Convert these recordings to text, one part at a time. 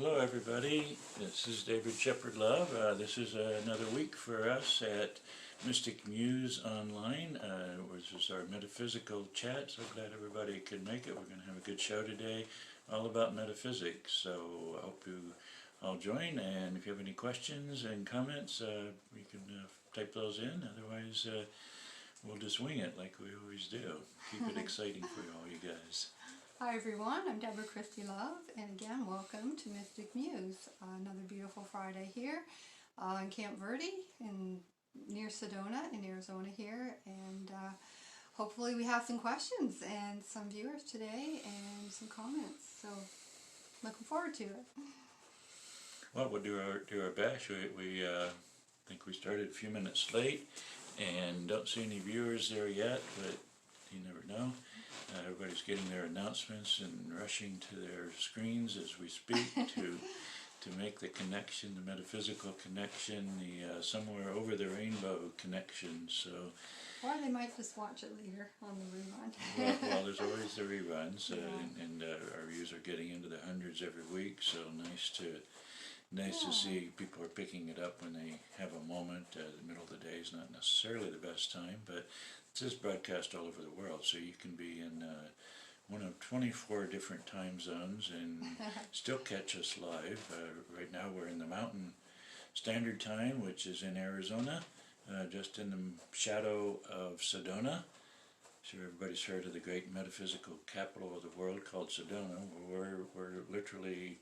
Hello everybody, this is David Shepard Love. This is another week for us at Mystic Muse Online, which is our metaphysical chat. So glad everybody could make it. We're going to have a good show today, all about metaphysics. So I hope you all join, and if you have any questions and comments, you can type those in. Otherwise, we'll just wing it like we always do. Keep it exciting for all you guys. Hi everyone, I'm Deborah Christie Love, and again, welcome to Mystic Muse. Another beautiful Friday here in Camp Verde, near Sedona in Arizona here, and hopefully we have some questions and some viewers today and some comments, so looking forward to it. Well, we'll do our best. We think we started a few minutes late and don't see any viewers there yet, but you never know. Everybody's getting their announcements and rushing to their screens as we speak to make the connection, the metaphysical connection, the somewhere over the rainbow connection. So, or they might just watch it later on the rerun. well, there's always the reruns, and our views are getting into the hundreds every week. So nice to see people are picking it up when they have a moment. The middle of the day is not necessarily the best time, but it's just broadcast all over the world, so you can be in one of 24 different time zones and still catch us live. Right now we're in the Mountain Standard Time, which is in Arizona, just in the shadow of Sedona. Sure, everybody's heard of the great metaphysical capital of the world called Sedona. We're literally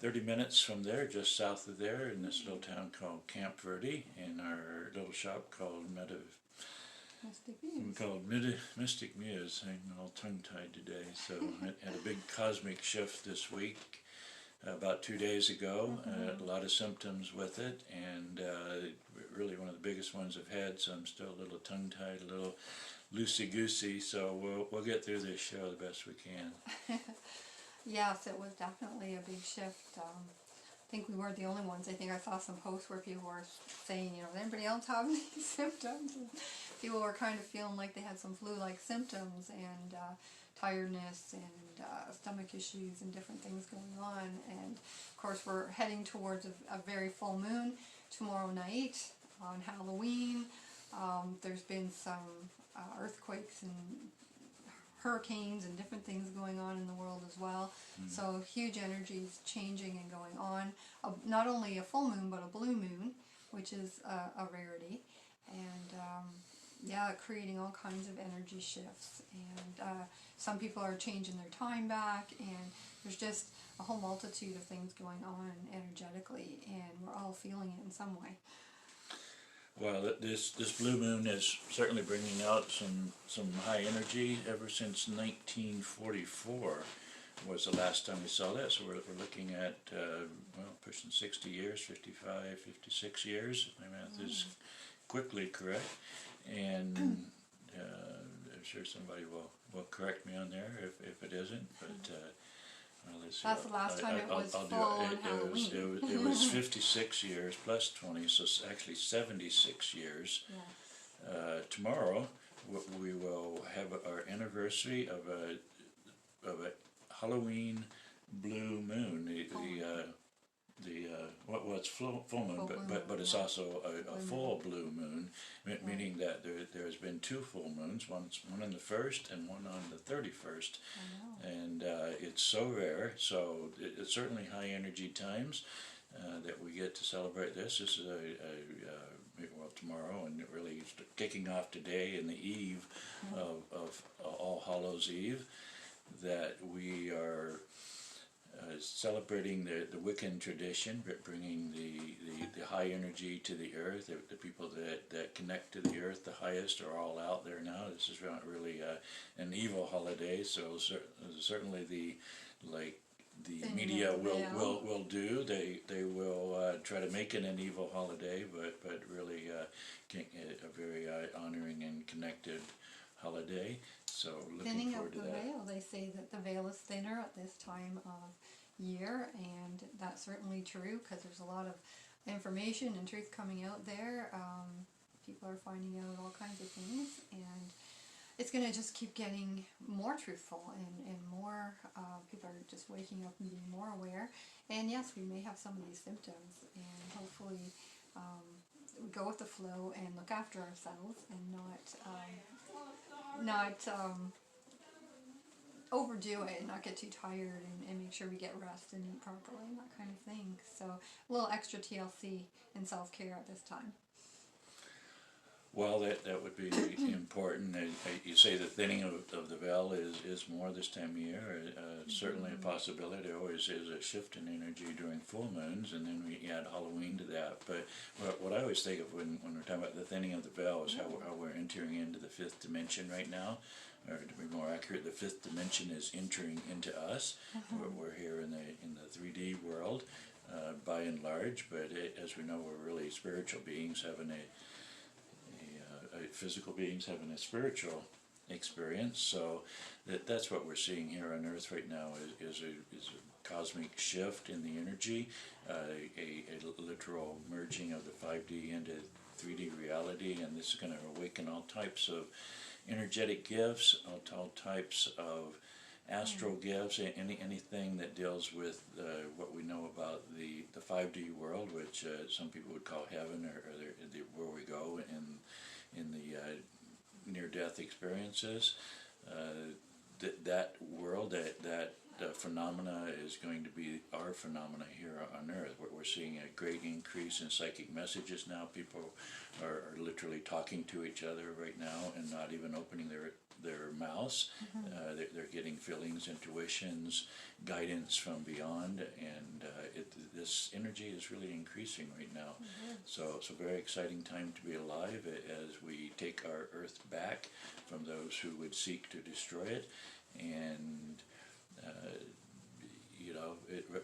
30 minutes from there, just south of there, in this little town called Camp Verde, in our little shop called Mystic Muse. I'm all tongue-tied today. So I had a big cosmic shift this week, about 2 days ago. A lot of symptoms with it, and really one of the biggest ones I've had, so I'm still a little tongue-tied, a little loosey-goosey, so we'll get through this show the best we can. Yes, it was definitely a big shift. I think we weren't the only ones. I think I saw some posts where people were saying, does anybody else have any symptoms? And people were kind of feeling like they had some flu-like symptoms and tiredness and stomach issues and different things going on. And of course, we're heading towards a very full moon tomorrow night on Halloween. There's been some earthquakes and hurricanes and different things going on in the world as well. So huge energies changing and going on. Not only a full moon, but a blue moon, which is a rarity. And creating all kinds of energy shifts. And some people are changing their time back, and there's just a whole multitude of things going on energetically, and we're all feeling it in some way. Well, this blue moon is certainly bringing out some high energy. Ever since 1944 was the last time we saw that. So we're looking at pushing 60 years, 55, 56 years. If my math is quickly correct, and I'm sure somebody will correct me on there if it isn't. But let's see. That's the last time it was full on Halloween. It was 56 years plus 20, so actually 76 years. Yes. Tomorrow we will have our anniversary of a Halloween blue moon. It's full moon, but it's also a full blue moon, meaning that there has been two full moons, one on the 1st and one on the 31st, and it's so rare. So it's certainly high energy times that we get to celebrate this. This is tomorrow, and really kicking off today in the eve of All Hallows Eve, that we are celebrating the Wiccan tradition, bringing the high energy to the earth. The people that connect to the earth the highest are all out there now. This is really an evil holiday, so certainly the media will do. They will try to make it an evil holiday, but really a very honoring and connected holiday. So looking Thinning forward of to the that. veil. They say that the veil is thinner at this time of year, and that's certainly true because there's a lot of information and truth coming out there. People are finding out all kinds of things, and it's going to just keep getting more truthful, and more people are just waking up and being more aware. And yes, we may have some of these symptoms, and hopefully we go with the flow and look after ourselves, and not overdo it, and not get too tired, and make sure we get rest and eat properly and that kind of thing. So a little extra TLC and self-care at this time. Well, that would be important. You say the thinning of the veil is more this time of year. Certainly a possibility. There always is a shift in energy during full moons, and then we add Halloween to that. But what I always think of when we're talking about the thinning of the veil is how we're entering into the fifth dimension right now. Or to be more accurate, the fifth dimension is entering into us. We're here in the 3D world, by and large. But as we know, we're really spiritual beings having physical beings having a spiritual experience. So that's what we're seeing here on Earth right now is a cosmic shift in the energy, a literal merging of the 5D into 3D reality, and this is going to awaken all types of energetic gifts, all types of astral gifts, anything that deals with what we know about the 5D world, which some people would call heaven, or where we go in the near-death experiences. That world, that phenomena is going to be our phenomena here on Earth. We're seeing a great increase in psychic messages now. People are literally talking to each other right now and not even opening their mouths. They're getting feelings, intuitions, guidance from beyond, and this energy is really increasing right now. So it's a very exciting time to be alive as we take our Earth back from those who would seek to destroy it. And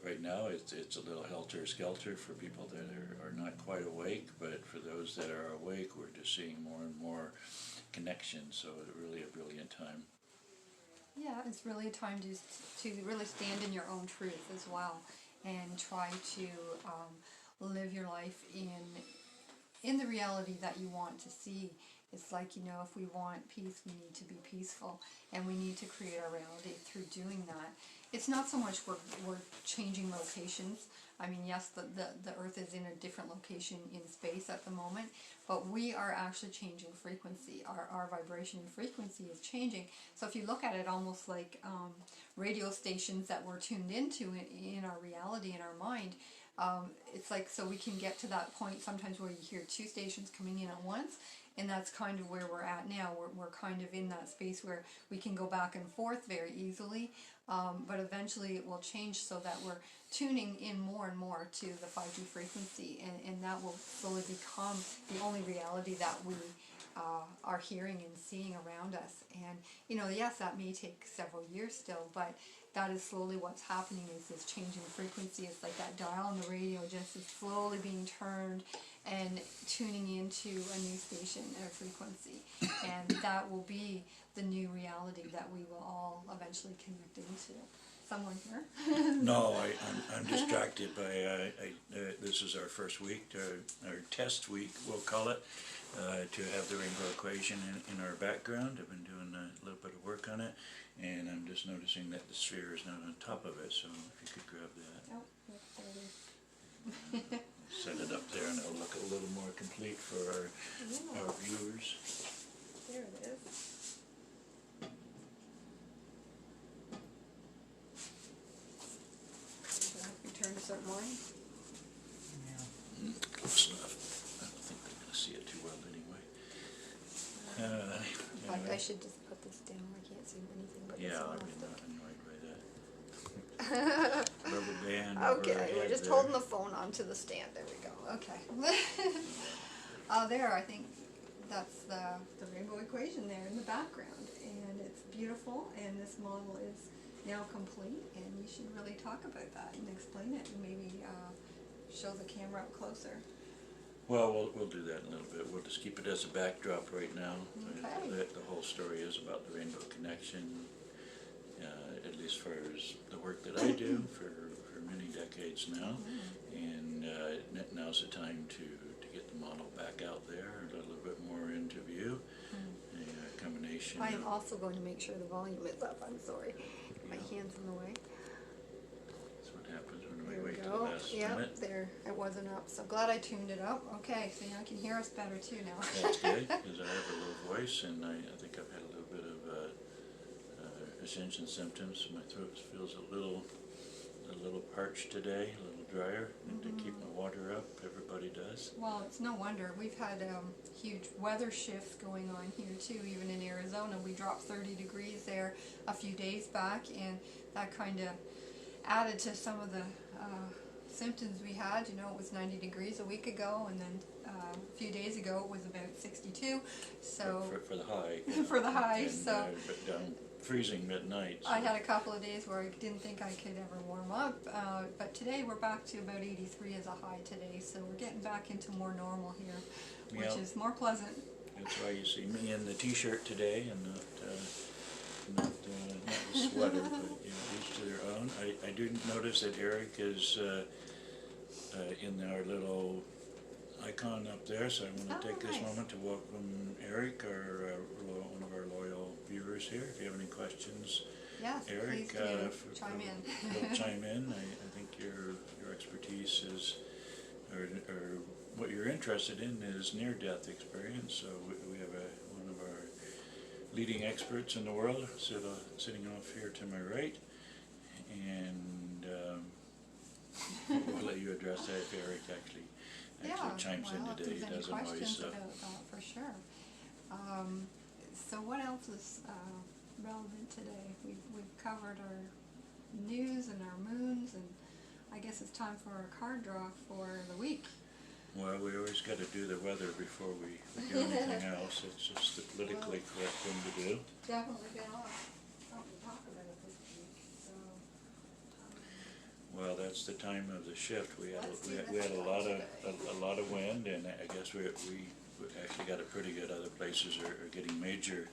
right now it's a little helter-skelter for people that are not quite awake, but for those that are awake, we're just seeing more and more connections. So it's really a brilliant time. Yeah, it's really a time to really stand in your own truth as well, and try to live your life in the reality that you want to see. It's like, if we want peace, we need to be peaceful, and we need to create our reality through doing that. It's not so much we're changing locations. I mean, yes, the Earth is in a different location in space at the moment, but we are actually changing frequency. Our vibration and frequency is changing. So if you look at it almost like radio stations that we're tuned into in our reality, in our mind, it's like, so we can get to that point sometimes where you hear two stations coming in at once, and that's kind of where we're at now. We're kind of in that space where we can go back and forth very easily, but eventually it will change so that we're tuning in more and more to the 5G frequency, and that will slowly become the only reality that we are hearing and seeing around us. And yes, that may take several years still, but that is slowly what's happening, is this change in frequency. It's like that dial on the radio just is slowly being turned and tuning into a new station or frequency, and that will be the new reality that we will all eventually connect into. Someone here? No, I'm distracted by, this is our first week, our test week, we'll call it, to have the rainbow equation in our background. I've been doing a little bit of work on it, and I'm just noticing that the sphere is not on top of it, so if you could grab that. Oh, yep, there it is. Set it up there, and it'll look a little more complete for our viewers. There it is. Turn a certain way. Close enough. I don't think they're going to see it too well anyway. In fact, Anyway. I should just put this down. I can't see anything but Yeah, this I'd be elastic. annoyed by that. Rubber band. Okay, we're just holding the phone onto the stand. There we go. Okay. There, I think that's the rainbow equation there in the background, and it's beautiful. And this model is now complete, and you should really talk about that and explain it, and maybe show the camera up closer. Well, we'll do that in a little bit. We'll just keep it as a backdrop right now. Okay. The whole story is about the rainbow connection, at least for the work that I do for many decades now. And now's the time to get the model back out there, a little bit more into view. combination. I am also going to make sure the volume is up. I'm sorry. My hand's in the way. That's what happens when we There we wait till go. the last Yep, minute. there. It wasn't up. So glad I tuned it up. Okay, so now you can hear us better too now. That's good, because I have a low voice, and I think I've had a little bit of ascension symptoms. My throat feels a little parched today, a little drier. Need to keep my water up. Everybody does. Well, it's no wonder. We've had huge weather shifts going on here too. Even in Arizona, we dropped 30 degrees there a few days back, and that kind of added to some of the symptoms we had. You know, it was 90 degrees a week ago, and then a few days ago it was about 62. So For the high. for the high, And, so but down freezing midnight. So. I had a couple of days where I didn't think I could ever warm up, but today we're back to about 83 as a high today, so we're getting back into more normal here, which Yeah. is more pleasant. That's why you see me in the t-shirt today and not the sweater, but you know, each to their own. I do notice that Eric is in our little icon up there, so I want to take this nice. moment to welcome Eric, one of our loyal viewers here. If you have any questions, Yes, Eric, please do chime in. He'll chime in. I think your expertise is, or what you're interested in is near-death experience. So we have one of our leading experts in the world sitting off here to my right, and we'll let you address that if Eric actually chimes in today. He doesn't always. Questions about that, for sure. So what else is relevant today? We've covered our news and our moons, and I guess it's time for our card draw for the week. Well, we always got to do the weather before we do anything else. It's just the politically correct thing to do. Definitely been on something to talk about it this week. So, Well, that's the time of the shift. We had Let's do a lot of wind, and I guess we actually got it pretty good. Other places are getting major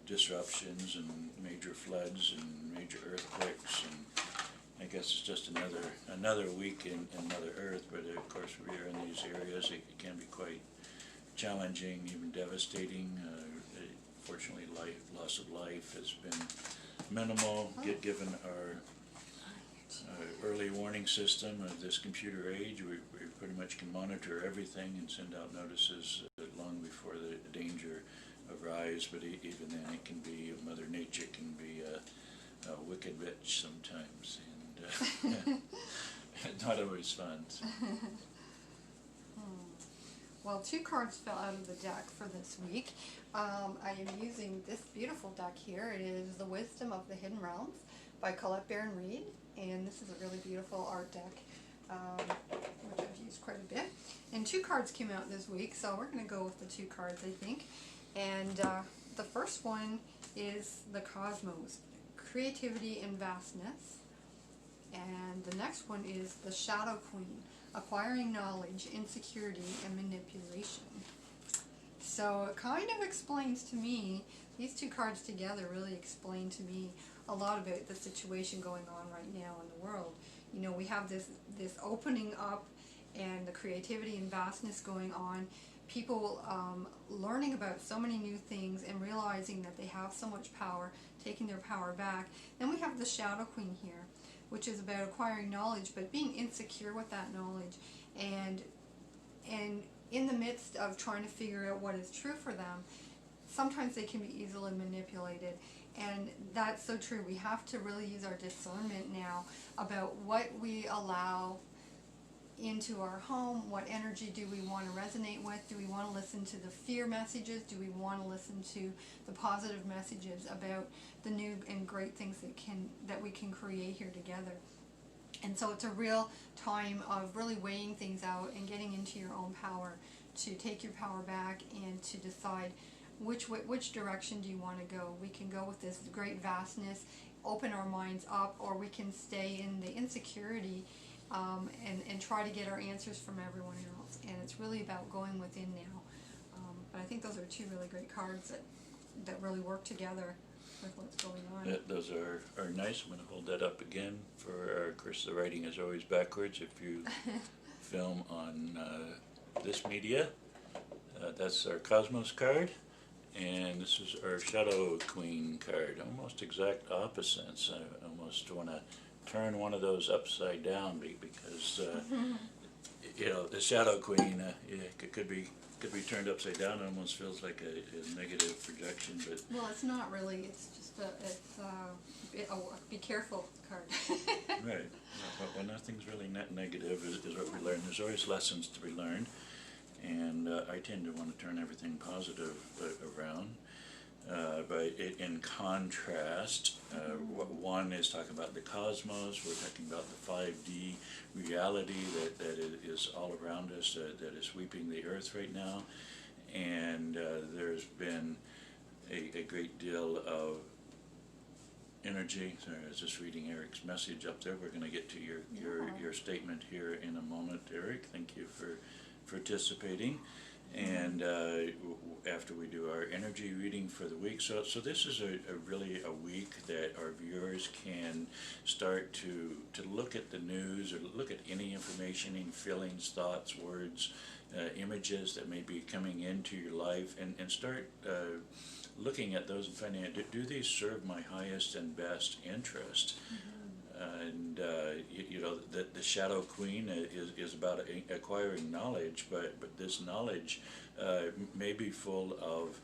disruptions and major floods and major earthquakes, and I guess it's just another week in Mother Earth. But of course, we are in these areas. It can be quite challenging, even devastating. Fortunately, loss of life has been minimal, given our early warning system of this computer age. We pretty much can monitor everything and send out notices long before the danger arise. But even then, it can be, Mother Nature can be a wicked witch sometimes, and not always fun. So. Well, 2 cards fell out of the deck for this week. I am using this beautiful deck here. It is The Wisdom of the Hidden Realms by Colette Baron-Reid, and this is a really beautiful art deck, which I've used quite a bit. And 2 cards came out this week, so we're going to go with the 2 cards, I think. And the first one is the Cosmos, Creativity and Vastness. And the next one is the Shadow Queen, Acquiring Knowledge, Insecurity, and Manipulation. So it kind of explains to me, these 2 cards together really explain to me a lot about the situation going on right now in the world. You know, we have this opening up and the creativity and vastness going on. People learning about so many new things and realizing that they have so much power, taking their power back. Then we have the Shadow Queen here, which is about acquiring knowledge, but being insecure with that knowledge, and in the midst of trying to figure out what is true for them, sometimes they can be easily manipulated. And that's so true. We have to really use our discernment now about what we allow into our home. What energy do we want to resonate with? Do we want to listen to the fear messages? Do we want to listen to the positive messages about the new and great things that we can create here together? And so it's a real time of really weighing things out and getting into your own power, to take your power back and to decide which direction do you want to go. We can go with this great vastness, open our minds up, or we can stay in the insecurity and try to get our answers from everyone else. And it's really about going within now. But I think those are 2 really great cards that really work together with what's going on. Those are nice. I'm going to hold that up again. Of course, the writing is always backwards. If you film on this media, that's our Cosmos card. And this is our Shadow Queen card, almost exact opposites. I almost want to turn one of those upside down because you know, the Shadow Queen could be turned upside down. It almost feels like a negative projection, but well, it's not really. It's just be careful card. right. Well, nothing's really negative is what we learn. There's always lessons to be learned, and I tend to want to turn everything positive around. But in contrast, one is talking about the cosmos. We're talking about the 5D reality that is all around us, that is sweeping the earth right now. And there's been a great deal of energy. Sorry, I was just reading Eric's message up there. We're going to get to your statement here in a moment, Eric. Thank you for participating. And after we do our energy reading for the week, so this is really a week that our viewers can start to look at the news or look at any information, any feelings, thoughts, words, images that may be coming into your life, and start looking at those and finding out, do these serve my highest and best interest? And you know, the Shadow Queen is about acquiring knowledge, but this knowledge may be full of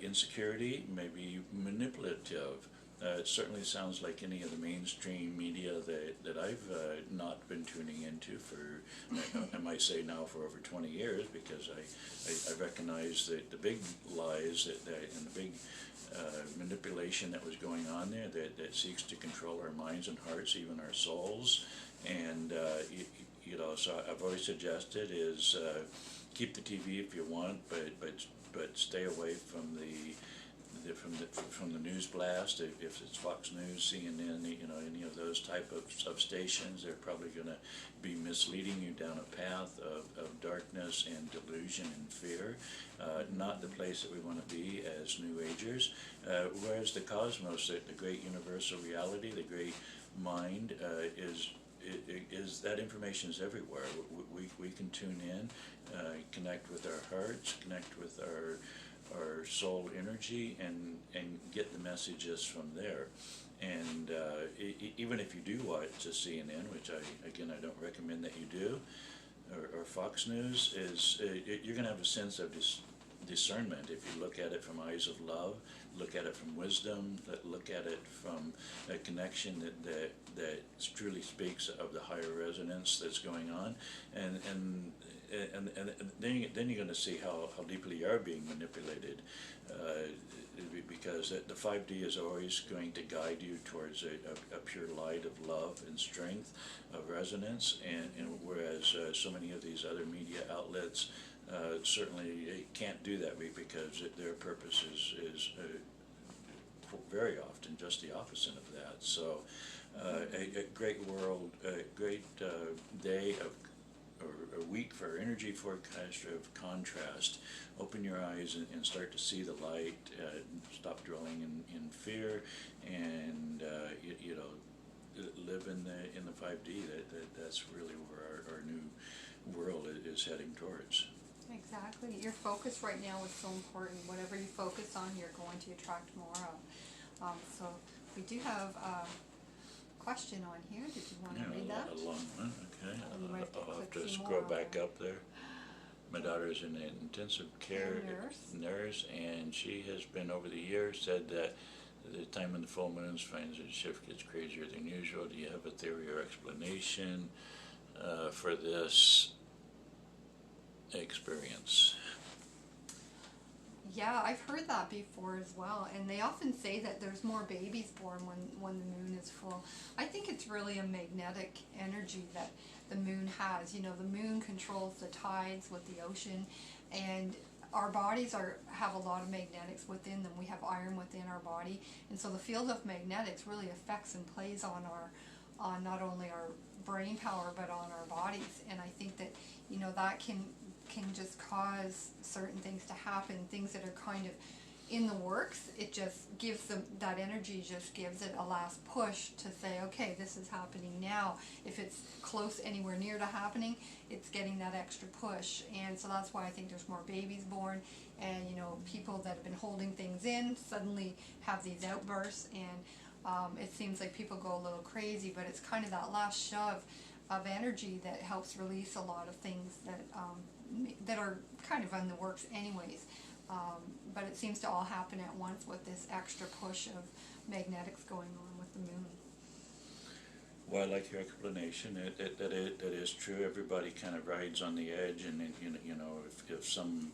insecurity, may be manipulative. It certainly sounds like any of the mainstream media that I've not been tuning into for, I might say now, for over 20 years, because I recognize the big lies and the big manipulation that was going on there that seeks to control our minds and hearts, even our souls. And you know, so I've always suggested is keep the TV if you want, but stay away from the news blast. If it's Fox News, CNN, you know, any of those type of stations, they're probably going to be misleading you down a path of darkness and delusion and fear. Not the place that we want to be as New Agers. Whereas the cosmos, the great universal reality, the great mind, is that information is everywhere. We can tune in, connect with our hearts, connect with our soul energy, and get the messages from there. And even if you do watch the CNN, which I don't recommend that you do, or Fox News, you're going to have a sense of discernment if you look at it from eyes of love, look at it from wisdom, look at it from a connection that truly speaks of the higher resonance that's going on, and then you're going to see how deeply you are being manipulated, because the 5D is always going to guide you towards a pure light of love and strength, of resonance, and whereas so many of these other media outlets certainly can't do that because their purpose is very often just the opposite of that. So a great world, a great day of, or a week for our energy forecaster of contrast. Open your eyes and start to see the light. Stop dwelling in fear, and you know, live in the 5D. That's really where our new world is heading towards. Exactly. Your focus right now is so important. Whatever you focus on, you're going to attract more of. So we do have a question on here. Did you want to read that? A long one. Okay. I'll have to click some scroll more back up there. My daughter's an intensive care nurse, and she has been over the years said that the time in the full moons finds that shift gets crazier than usual. Do you have a theory or explanation for this experience? Yeah, I've heard that before as well, and they often say that there's more babies born when the moon is full. I think it's really a magnetic energy that the moon has. You know, the moon controls the tides with the ocean, and our bodies have a lot of magnetics within them. We have iron within our body, and so the field of magnetics really affects and plays on not only our brain power but on our bodies. And I think that, you know, that can just cause certain things to happen, things that are kind of, in the works, it just gives them, that energy just gives it a last push to say, okay, this is happening now. If it's close anywhere near to happening, it's getting that extra push. And so that's why I think there's more babies born, and you know, people that have been holding things in suddenly have these outbursts, and it seems like people go a little crazy, but it's kind of that last shove of energy that helps release a lot of things that that are kind of in the works anyways. But it seems to all happen at once with this extra push of magnetics going on with the moon. Well, I like your explanation. That is true. Everybody kind of rides on the edge, and you know, if some,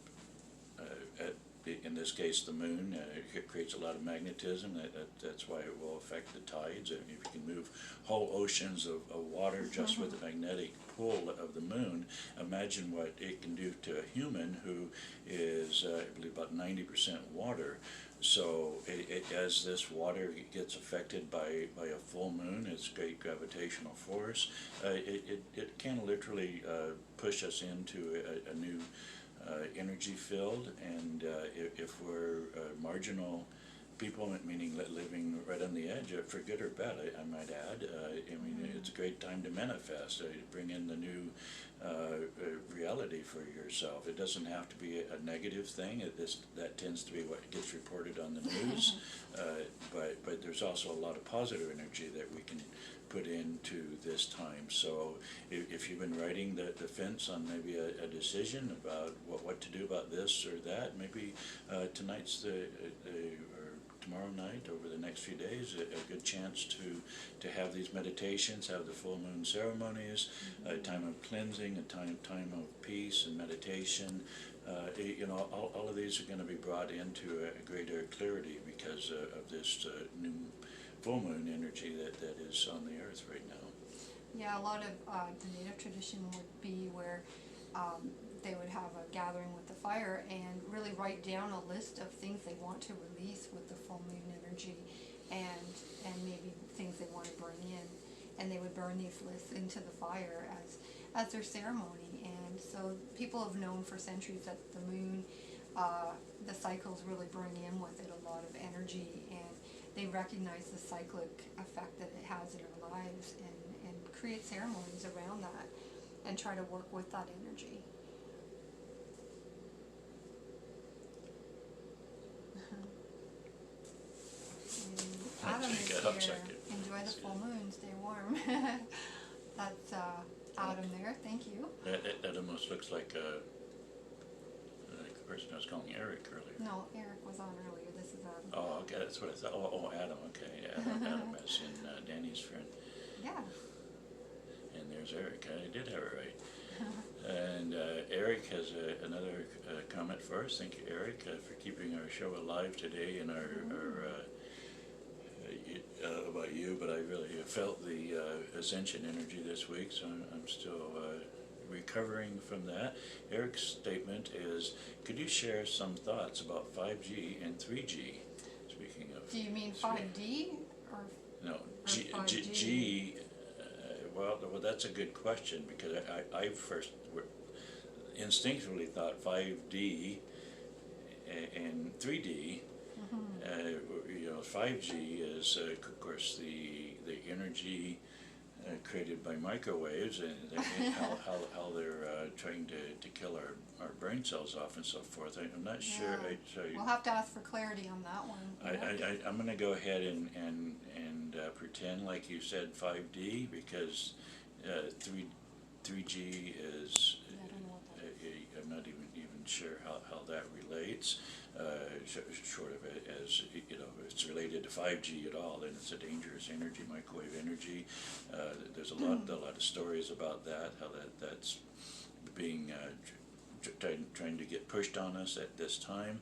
in this case, the moon, it creates a lot of magnetism. That's why it will affect the tides. If you can move whole oceans of water just with the magnetic pull of the moon, imagine what it can do to a human who is, I believe, about 90% water. So as this water gets affected by a full moon, its great gravitational force, it can literally push us into a new energy field. And if we're marginal people, meaning living right on the edge, for good or bad, I might add, I mean, it's a great time to manifest, bring in the new reality for yourself. It doesn't have to be a negative thing. That tends to be what gets reported on the news, but there's also a lot of positive energy that we can put into this time. So if you've been writing the fence on maybe a decision about what to do about this or that, maybe tonight's or tomorrow night, over the next few days, a good chance to have these meditations, have the full moon ceremonies, a time of cleansing, a time of peace and meditation. You know, all of these are going to be brought into a greater clarity because of this new full moon energy that is on the earth right now. Yeah, a lot of the native tradition would be where they would have a gathering with the fire and really write down a list of things they want to release with the full moon energy, and maybe things they want to bring in, and they would burn these lists into the fire as their ceremony. And so people have known for centuries that the moon, the cycles really bring in with it a lot of energy, and they recognize the cyclic effect that it has in our lives, and create ceremonies around that and try to work with that energy. Adam is here. Enjoy the full moon. Stay warm. That's Adam there. Thank you. That almost looks like a person I was calling Eric earlier. No, Eric was on earlier. This is Adam. Oh, okay, that's what I thought. Oh, Adam. Okay, Adam as in Danny's friend. Yeah. And there's Eric. I did have it right. And Eric has another comment for us. Thank you, Eric, for keeping our show alive today and our about you. But I really felt the ascension energy this week, so I'm still recovering from that. Eric's statement is, could you share some thoughts about 5G and 3G? Speaking of... Do you mean 5D or... No, or G well, that's a good question, because I first instinctively thought 5D and 3D. You know, 5G is, of course, the energy created by microwaves, and how they're trying to kill our brain cells off and so forth. I'm not sure. We'll have to ask for clarity on that one. I'm going to go ahead and pretend like you said 5D, because 3G is, I'm not even sure how that relates. Short of it as, you know, if it's related to 5G at all, then it's a dangerous energy, microwave energy. There's a lot of stories about that, how that's being trying to get pushed on us at this time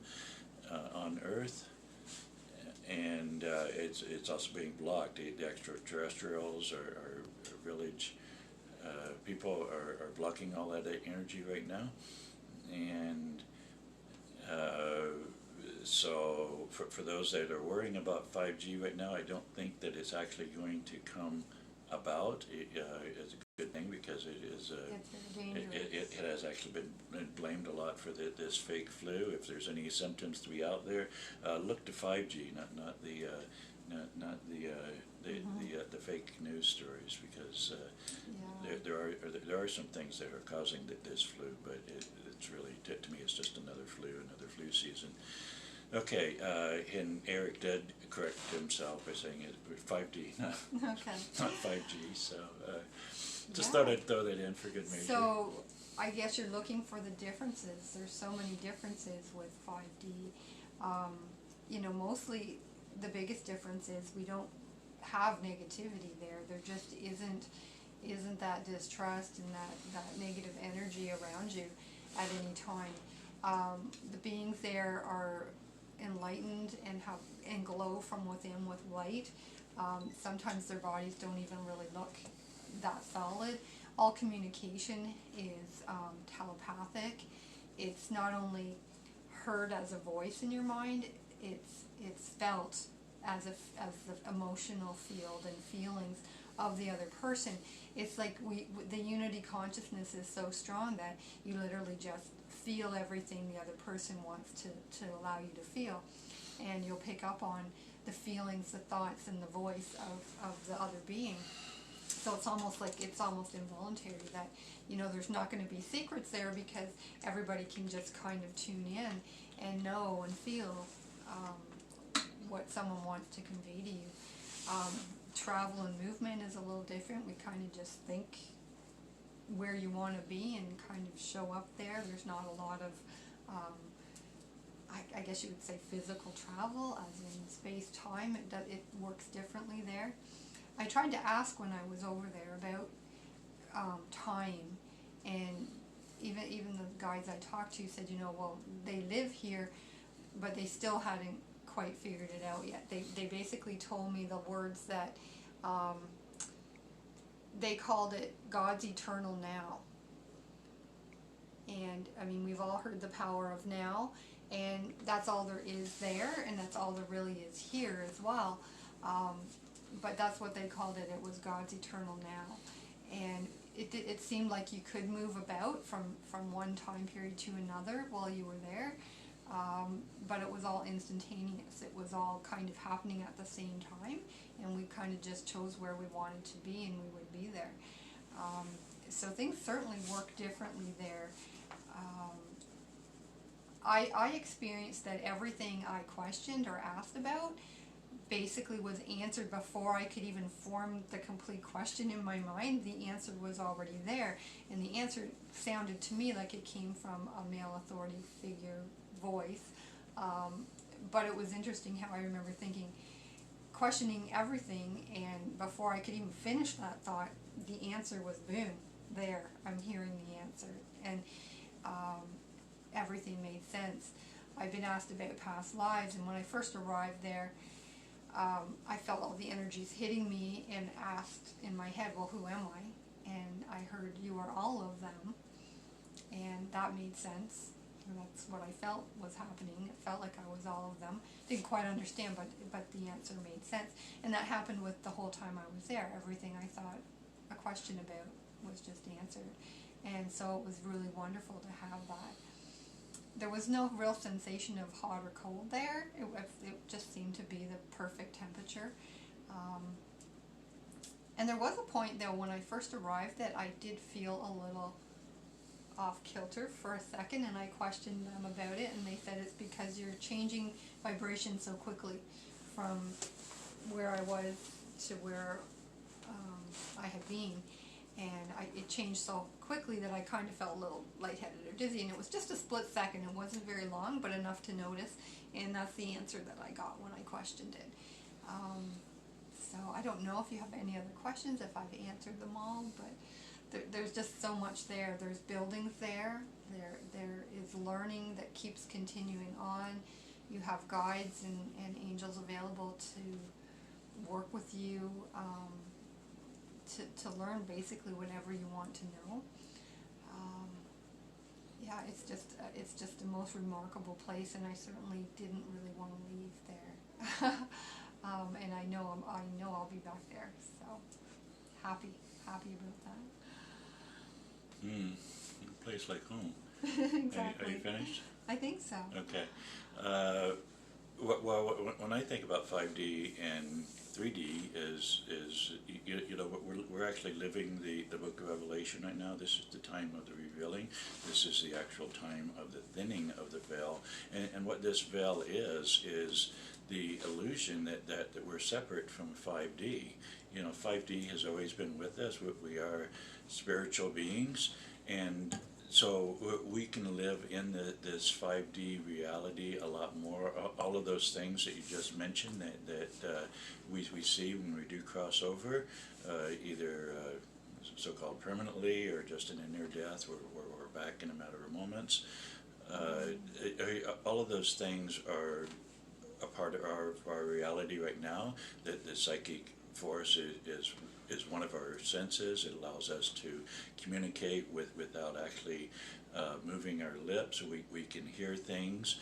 on Earth. And it's also being blocked. The extraterrestrials or village people are blocking all that energy right now. And so for those that are worrying about 5G right now, I don't think that it's actually going to come about. It's a good thing, because it is it's very dangerous. It has actually been blamed a lot for this fake flu. If there's any symptoms to be out there, look to 5G, not the the fake news stories, because there are some things that are causing this flu, but it's really, to me, it's just another flu season. Okay, and Eric did correct himself by saying it 5D, not 5G. So just thought I'd throw that in for good measure. So I guess you're looking for the differences. There's so many differences with 5D. You know, mostly the biggest difference is we don't have negativity there. There just isn't that distrust and that negative energy around you at any time. The beings there are enlightened and glow from within with light. Sometimes their bodies don't even really look that solid. All communication is telepathic. It's not only heard as a voice in your mind, it's felt as the emotional field and feelings of the other person. It's like the unity consciousness is so strong that you literally just feel everything the other person wants to allow you to feel, and you'll pick up on the feelings, the thoughts, and the voice of the other being. So it's almost involuntary that, you know, there's not going to be secrets there, because everybody can just kind of tune in and know and feel what someone wants to convey to you. Travel and movement is a little different. We kind of just think where you want to be and kind of show up there. There's not a lot of, I guess you would say, physical travel, as in space-time. It works differently there. I tried to ask when I was over there about time, and even the guides I talked to said, you know, well, they live here, but they still hadn't quite figured it out yet. They basically told me the words that they called it God's eternal now. And I mean, we've all heard the power of now, and that's all there is there, and that's all there really is here as well. But that's what they called it. It was God's eternal now. And it seemed like you could move about from one time period to another while you were there. But it was all instantaneous. It was all kind of happening at the same time, and we kind of just chose where we wanted to be, and we would be there. So things certainly work differently there. I experienced that everything I questioned or asked about basically was answered before I could even form the complete question in my mind. The answer was already there, and the answer sounded to me like it came from a male authority figure voice. But it was interesting how I remember questioning everything, and before I could even finish that thought, the answer was boom, there, I'm hearing the answer, and everything made sense. I've been asked about past lives, and when I first arrived there, I felt all the energies hitting me and asked in my head, well, who am I? And I heard, you are all of them, and that made sense. And that's what I felt was happening. It felt like I was all of them. Didn't quite understand, but the answer made sense. And that happened with the whole time I was there. Everything I thought a question about was just answered. And so it was really wonderful to have that. There was no real sensation of hot or cold there. It just seemed to be the perfect temperature. And there was a point, though, when I first arrived that I did feel a little off kilter for a second, and I questioned them about it, and they said it's because you're changing vibration so quickly from where I was to where I had been, and it changed so quickly that I kind of felt a little lightheaded or dizzy, and it was just a split second. It wasn't very long, but enough to notice, and that's the answer that I got when I questioned it. So I don't know if you have any other questions, if I've answered them all, but there's just so much there. There's buildings there. There is learning that keeps continuing on. You have guides and angels available to work with you, to learn basically whatever you want to know. Yeah, it's just the most remarkable place, and I certainly didn't really want to leave there. And I know I'll be back there. So happy about that. A place like home. Exactly. Are you finished? I think so. Okay. Well, when I think about 5D and 3D is you know, we're actually living the book of Revelation right now. This is the time of the revealing. This is the actual time of the thinning of the veil. And what this veil is the illusion that we're separate from 5D. You know, 5D has always been with us. We are spiritual beings, and so we can live in this 5D reality a lot more. All of those things that you just mentioned that we see when we do cross over, either so-called permanently or just in a near death, we're back in a matter of moments. All of those things are a part of our reality right now. That the psychic force is one of our senses. It allows us to communicate without actually moving our lips. We can hear things.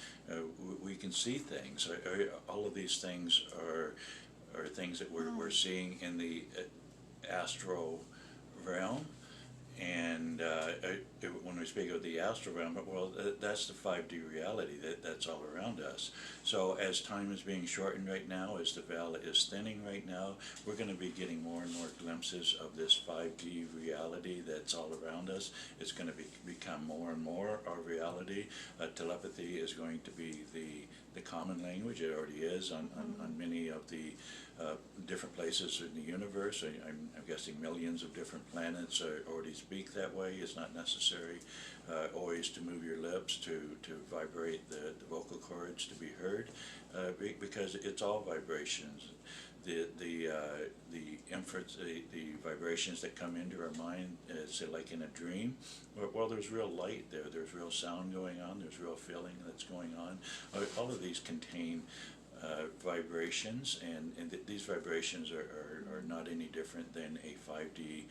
We can see things. All of these things are things that we're seeing in the astral realm. And when we speak of the astral realm, well, that's the 5D reality that's all around us. So as time is being shortened right now, as the veil is thinning right now, we're going to be getting more and more glimpses of this 5D reality that's all around us. It's going to become more and more our reality. Telepathy is going to be the common language. It already is on many of the different places in the universe. I'm guessing millions of different planets already speak that way. It's not necessary always to move your lips to vibrate the vocal cords to be heard, because it's all vibrations. The inference, the vibrations that come into our mind, say like in a dream, well, there's real light there, there's real sound going on, there's real feeling that's going on. All of these contain vibrations, and these vibrations are not any different than a 5D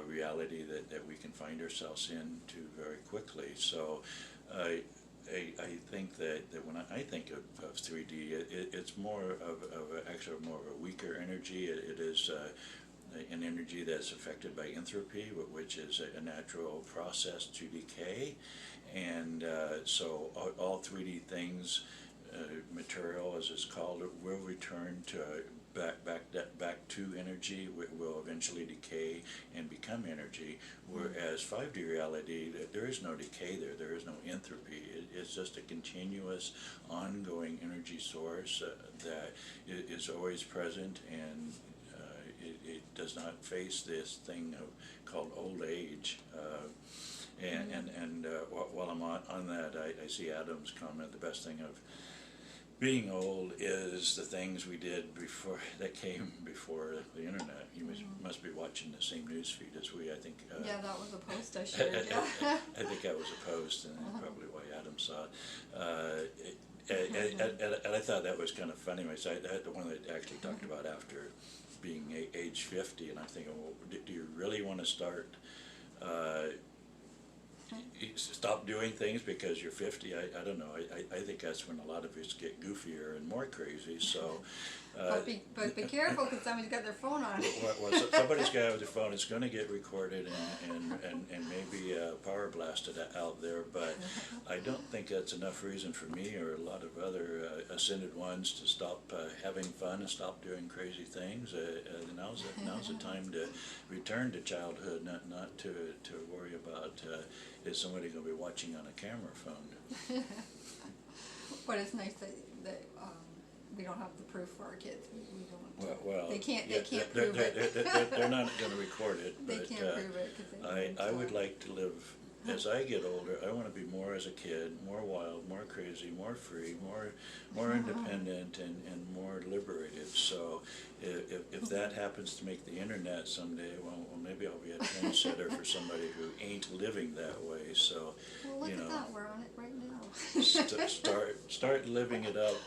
reality that we can find ourselves into very quickly. So I think that when I think of 3D, it's more of actually more of a weaker energy. It is an energy that's affected by entropy, which is a natural process to decay, and so all 3D things, material as it's called, will return to back to energy. Will eventually decay and become energy, whereas 5D reality, there is no decay there is no entropy. It's just a continuous ongoing energy source that is always present, and it does not face this thing called old age. And while I'm on that, I see Adam's comment, the best thing of being old is the things we did before, that came before the internet. You must be watching the same news feed as we, I think. Yeah, that was a post I shared, yeah. I think that was a post, and probably why Adam saw it. And I thought that was kind of funny. The one that actually talked about after being age 50, and I'm thinking, well, do you really want to start stop doing things because you're 50? I don't know. I think that's when a lot of us get goofier and more crazy. So, but be careful, because somebody's got their phone on. Well, somebody's got to have their phone. It's going to get recorded and maybe power blasted out there. But I don't think that's enough reason for me or a lot of other ascended ones to stop having fun and stop doing crazy things. Now's the time to return to childhood, not to worry about is somebody going to be watching on a camera phone. But it's nice that we don't have the proof for our kids. We don't. Well, they can't prove it. They're not going to record it. They but, can't prove it because I would like to live. As I get older, I want to be more as a kid, more wild, more crazy, more free, more independent, and more liberated. So, if that happens to make the internet someday, well maybe I'll be a trendsetter for somebody who ain't living that way. So, well, look at that, we're on it right now. start living it up,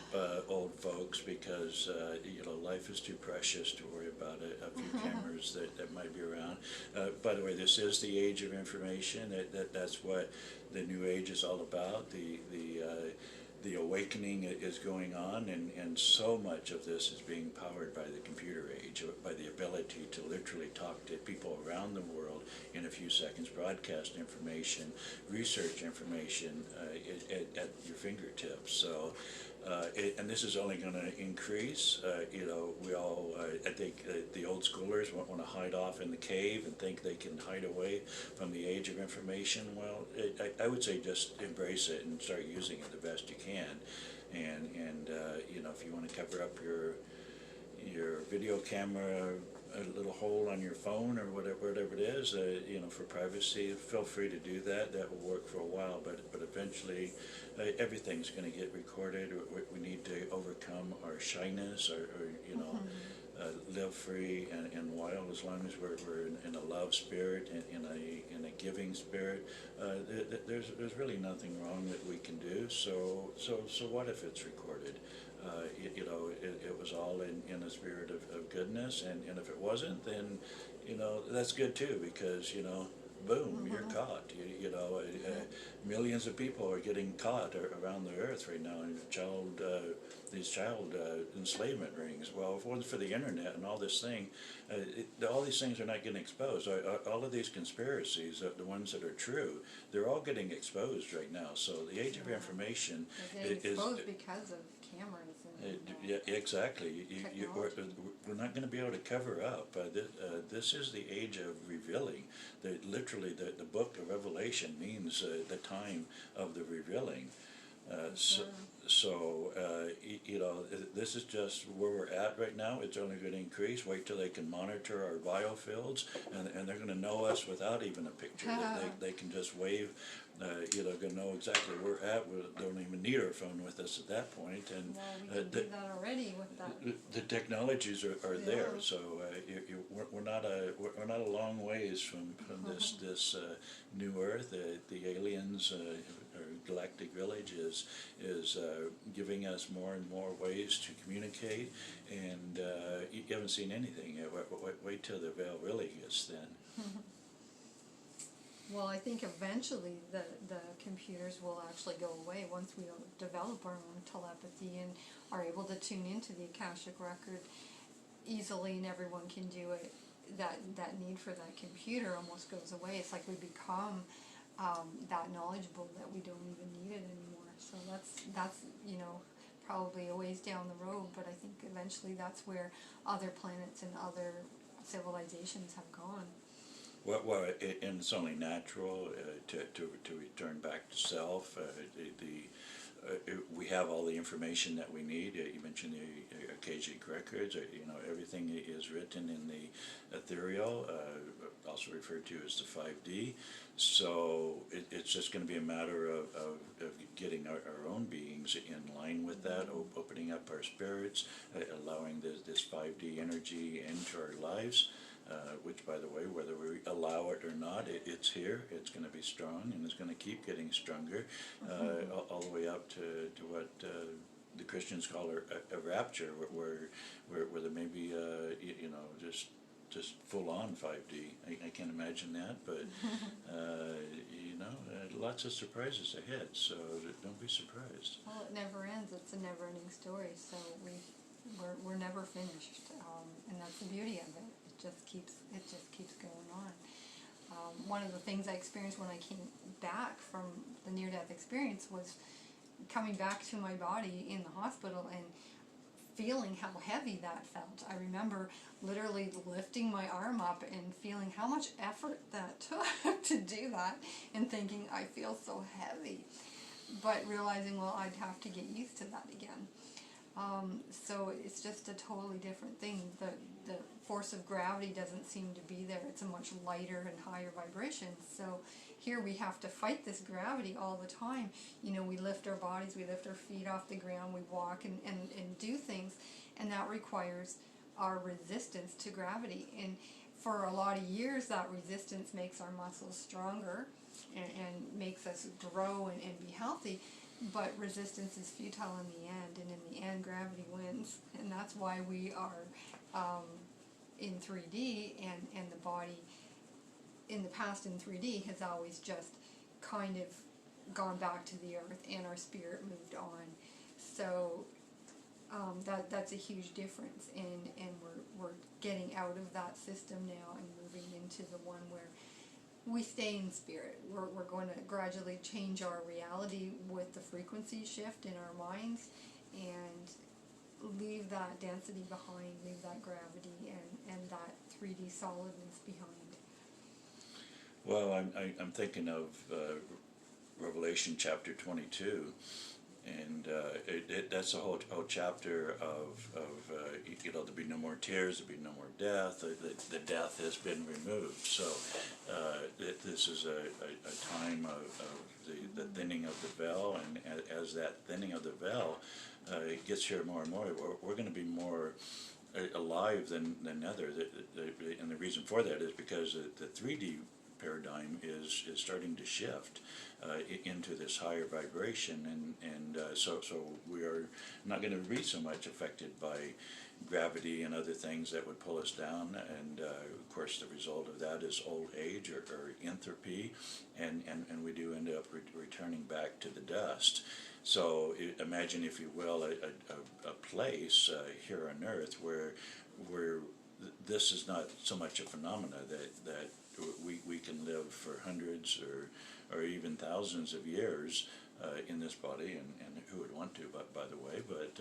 old folks, because life is too precious to worry about a few cameras that might be around. By the way, this is the age of information. That's what the new age is all about. The awakening is going on, and so much of this is being powered by the computer age, by the ability to literally talk to people around the world in a few seconds, broadcast information, research information at your fingertips. So, and this is only going to increase. We all, I think the old schoolers want to hide off in the cave and think they can hide away from the age of information. Well, I would say just embrace it and start using it the best you can. And if you want to cover up your video camera, a little hole on your phone or whatever it is, for privacy, feel free to do that. That will work for a while, but eventually everything's going to get recorded. We need to overcome our shyness, or live free and wild, as long as we're in a love spirit and in a giving spirit. There's really nothing wrong that we can do. So what if it's recorded? It was all in a spirit of goodness, and if it wasn't, then that's good too, because boom, you're caught. Millions of people are getting caught around the earth right now in these child enslavement rings. Well, if it wasn't for the internet and all this thing, all these things are not getting exposed. All of these conspiracies, the ones that are true, they're all getting exposed right now. So the age of information is exposed because of cameras. Yeah, exactly. We're not going to be able to cover up. This is the age of revealing. Literally, the book of Revelation means the time of the revealing. This is just where we're at right now. It's only going to increase. Wait till they can monitor our biofields, and they're going to know us without even a picture. They can just wave. Going to know exactly where we're at. We don't even need our phone with us at that point. And we can do that already with that. The technologies are there. So we're not a long ways from this new Earth. The aliens. Or galactic village is giving us more and more ways to communicate, and you haven't seen anything yet. Wait till the veil really gets thin. Well, I think eventually the computers will actually go away once we develop our own telepathy and are able to tune into the Akashic record easily, and everyone can do it. That need for that computer almost goes away. It's like we become that knowledgeable that we don't even need it anymore. So that's probably a ways down the road, but I think eventually that's where other planets and other civilizations have gone. Well, and it's only natural to return back to self. We have all the information that we need. You mentioned the Akashic records. Everything is written in the ethereal, also referred to as the 5D. So it's just going to be a matter of getting our own beings in line with that, opening up our spirits, allowing this 5D energy into our lives. Which, by the way, whether we allow it or not, it's here. It's going to be strong, and it's going to keep getting stronger, all the way up to what the Christians call a rapture, where there may be just full on 5D. I can't imagine that, but lots of surprises ahead. So don't be surprised. Well, it never ends. It's a never-ending story. So we're never finished, and that's the beauty of it. It just keeps going on. One of the things I experienced when I came back from the near-death experience was coming back to my body in the hospital and feeling how heavy that felt. I remember literally lifting my arm up and feeling how much effort that took to do that, and thinking, I feel so heavy. But realizing, well, I'd have to get used to that again. So it's just a totally different thing. The force of gravity doesn't seem to be there. It's a much lighter and higher vibration. So here we have to fight this gravity all the time. We lift our bodies, we lift our feet off the ground, we walk and do things, and that requires our resistance to gravity. And for a lot of years, that resistance makes our muscles stronger and makes us grow and be healthy. But resistance is futile in the end, and in the end, gravity wins. And that's why we are in 3D, and the body in the past in 3D has always just kind of gone back to the earth, and our spirit moved on. So that's a huge difference, and we're getting out of that system now and moving into the one where we stay in spirit. We're going to gradually change our reality with the frequency shift in our minds, and leave that density behind, leave that gravity and that 3D solidness behind. Well, I'm thinking of Revelation chapter 22, and that's a whole chapter of there'll be no more tears, there'll be no more death. The death has been removed. So this is a time of the thinning of the veil, and as that thinning of the veil gets here more and more, we're going to be more alive than other. And the reason for that is because the 3D paradigm is starting to shift into this higher vibration, and so we are not going to be so much affected by gravity and other things that would pull us down, and of course the result of that is old age or entropy, and we do end up returning back to the dust. So imagine, if you will, a place here on Earth where this is not so much a phenomena that we can live for hundreds or even thousands of years in this body, and who would want to, by the way, but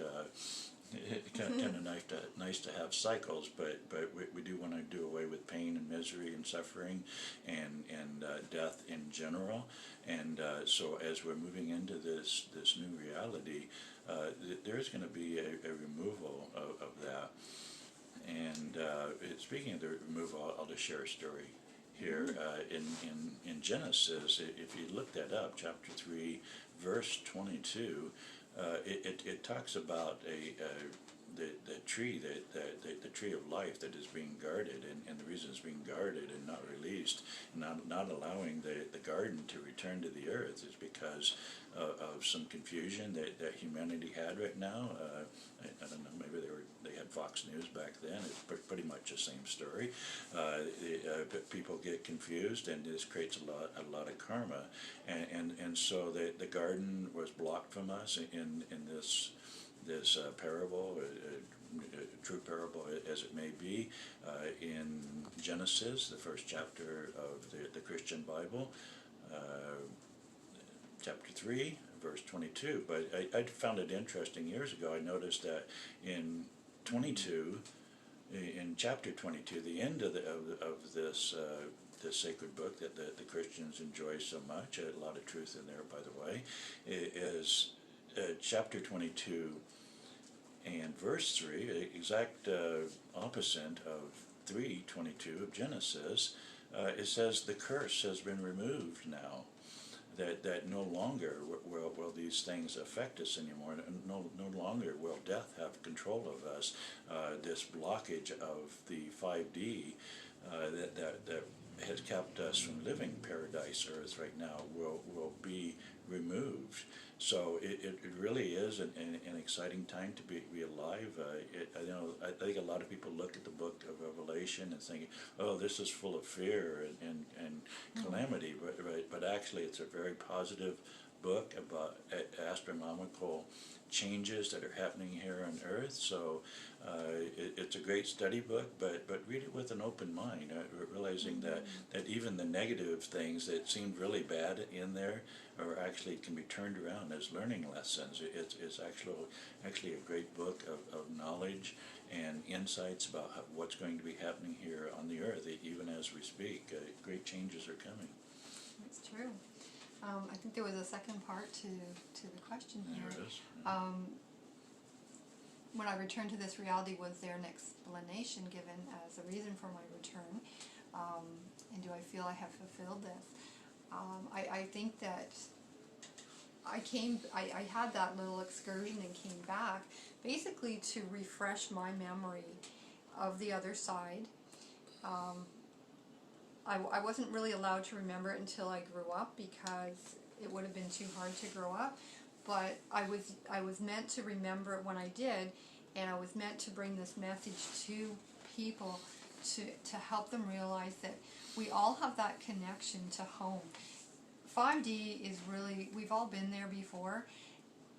kind of nice to have cycles, but we do want to do away with pain and misery and suffering and death in general, and so as we're moving into this new reality, there's going to be a removal of that. And speaking of the removal, I'll just share a story here. In Genesis, if you look that up, chapter 3, verse 22, it talks about the tree the tree of life that is being guarded, and the reason it's being guarded and not released, not allowing the garden to return to the earth, is because of some confusion that humanity had right now. I don't know, maybe they had Fox News back then. It's pretty much the same story. People get confused, and this creates a lot of karma, and so the garden was blocked from us in this parable, true parable as it may be, in Genesis, the first chapter of the Christian Bible, chapter 3, verse 22. But I found it interesting years ago. I noticed that in 22, in chapter 22, the end of this sacred book that the Christians enjoy so much, a lot of truth in there, by the way, is chapter 22 and verse 3, the exact opposite of 3:22 of Genesis. It says the curse has been removed now. That no longer will these things affect us anymore. No longer will death have control of us. This blockage of the 5D that has kept us from living paradise Earth right now will be removed. So it really is an exciting time to be alive. I think a lot of people look at the book of Revelation and think, oh, this is full of fear and calamity, but actually it's a very positive book about astronomical changes that are happening here on Earth. So it's a great study book, but read it with an open mind, realizing that even the negative things that seemed really bad in there are actually can be turned around as learning lessons. It's actually a great book of knowledge and insights about what's going to be happening here on the Earth, even as we speak. Great changes are coming. That's true. I think there was a second part to the question here. There it is. When I returned to this reality, was there an explanation given as a reason for my return? And do I feel I have fulfilled this? I think that I had that little excursion and came back basically to refresh my memory of the other side. I wasn't really allowed to remember it until I grew up because it would have been too hard to grow up. But I was meant to remember it when I did, and I was meant to bring this message to people to help them realize that we all have that connection to home. 5D is really, we've all been there before.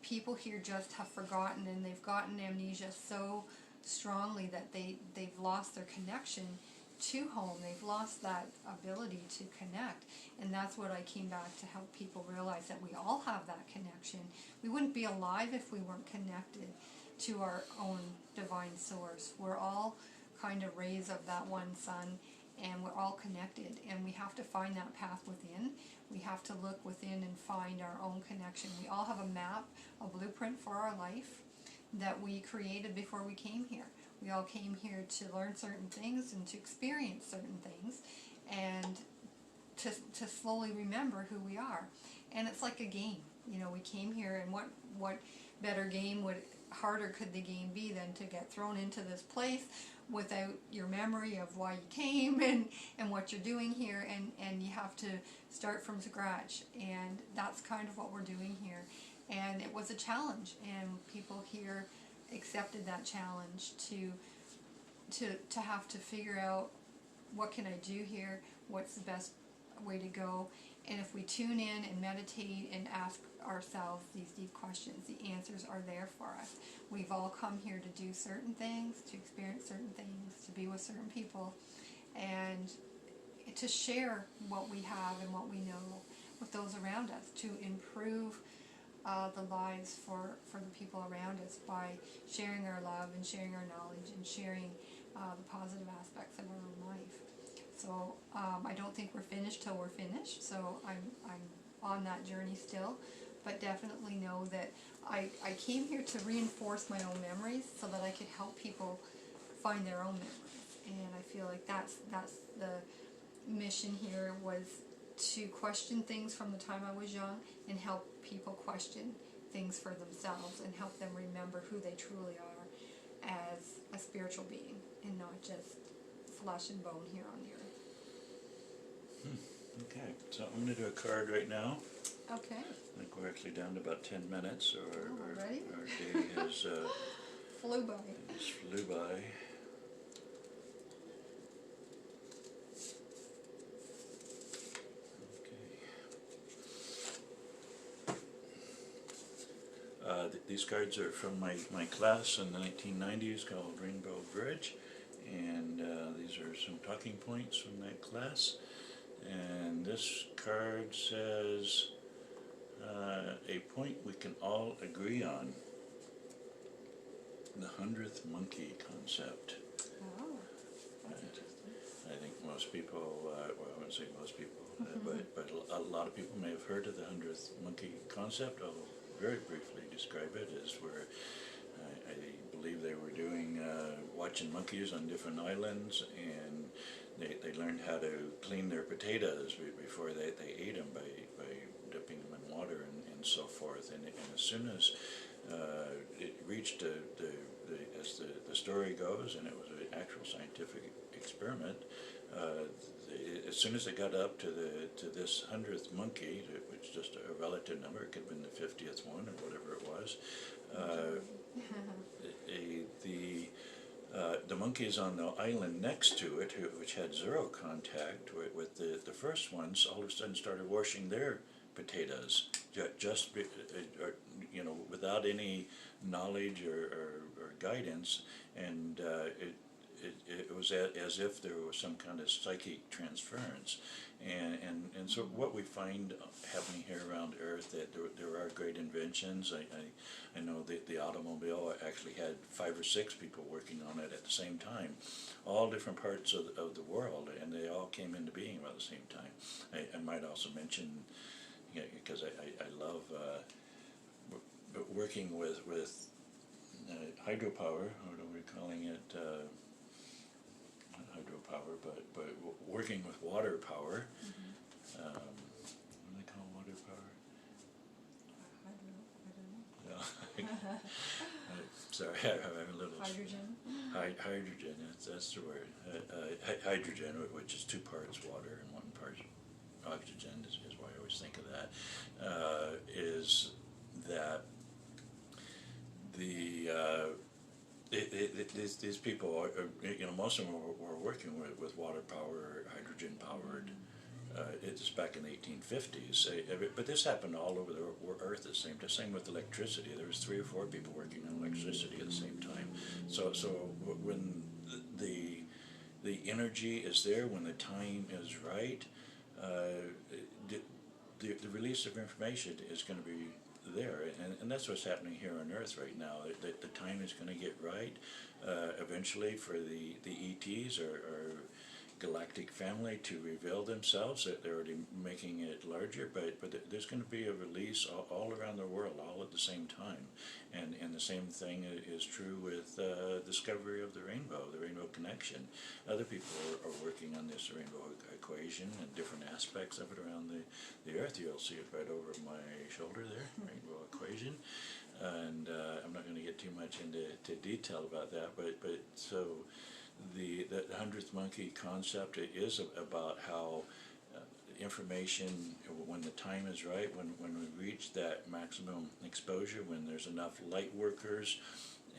People here just have forgotten, and they've gotten amnesia so strongly that they've lost their connection to home. They've lost that ability to connect. And that's what I came back to help people realize, that we all have that connection. We wouldn't be alive if we weren't connected to our own divine source. We're all kind of rays of that one sun, and we're all connected, and we have to find that path within. We have to look within and find our own connection. We all have a map, a blueprint for our life that we created before we came here. We all came here to learn certain things and to experience certain things, and to slowly remember who we are. And it's like a game. You know, we came here, and what better game harder could the game be than to get thrown into this place without your memory of why you came and what you're doing here, and you have to start from scratch. And that's kind of what we're doing here. And it was a challenge, and people here accepted that challenge to have to figure out, what can I do here, what's the best way to go. And if we tune in and meditate and ask ourselves these deep questions, the answers are there for us. We've all come here to do certain things, to experience certain things, to be with certain people, and to share what we have and what we know with those around us, to improve the lives for the people around us by sharing our love and sharing our knowledge and sharing the positive aspects of our own life. So I don't think we're finished till we're finished, so I'm on that journey still, but definitely know that I came here to reinforce my own memories so that I could help people find their own memories. And I feel like that's the mission here, was to question things from the time I was young and help people question things for themselves and help them remember who they truly are as a spiritual being and not just flesh and bone here on the earth. Okay, so I'm going to do a card right now. Okay. I think we're actually down to about 10 minutes, or our Ready? day has Flew by. just flew by. These cards are from my class in the 1990s called Rainbow Bridge, and these are some talking points from that class. And this card says, a point we can all agree on, the 100th monkey concept. Oh, that's interesting. I think most people, well, I wouldn't say most people, but a lot of people may have heard of the 100th monkey concept. I'll very briefly describe it as where I believe they were doing, watching monkeys on different islands, and they learned how to clean their potatoes before they ate them by dipping them in water and so forth. And as soon as it reached as the story goes, and it was an actual scientific experiment, as soon as they got up to this 100th monkey, which is just a relative number, it could have been the 50th one or whatever it was, the monkeys on the island next to it, which had zero contact with the first ones, all of a sudden started washing their potatoes, just without any knowledge or guidance, and it was as if there was some kind of psychic transference. And so what we find happening here around Earth, that there are great inventions. I know that the automobile actually had 5 or 6 people working on it at the same time, all different parts of the world, and they all came into being about the same time. I might also mention, because I love working with hydropower, what are we calling it? Not hydropower, but working with water power. What do they call water power? I don't know. Sorry, I'm a little... Hydrogen? Hydrogen, that's the word. Hydrogen, which is 2 parts water and 1 part oxygen, is why I always think of that, is that these people are, most of them were working with water power, hydrogen powered. It's back in the 1850s, but this happened all over the Earth at the same time. Same with electricity. There was 3 or 4 people working on electricity at the same time. So when the the energy is there when the time is right, the release of information is going to be there, and that's what's happening here on Earth right now. The time is going to get right eventually for the ETs or galactic family to reveal themselves. That they're already making it larger, but there's going to be a release all around the world, all at the same time, and the same thing is true with discovery of the rainbow connection. Other people are working on this rainbow equation and different aspects of it around the Earth. You'll see it right over my shoulder there, rainbow equation. And I'm not going to get too much into detail about that, but so the 100th monkey concept is about how information, when the time is right, when we reach that maximum exposure, when there's enough light workers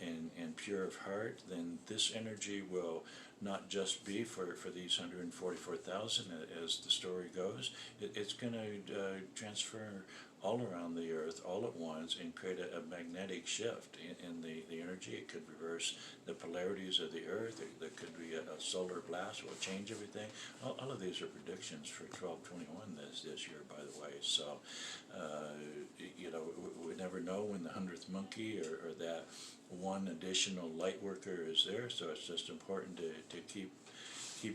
and pure of heart, then this energy will not just be for these 144,000 as the story goes. It's going to transfer all around the Earth all at once and create a magnetic shift in the energy. It could reverse the polarities of the Earth. There could be a solar blast will change everything. All of these are predictions for 1221 this year, by the way. So, we never know when the 100th monkey or that one additional light worker is there. So it's just important to keep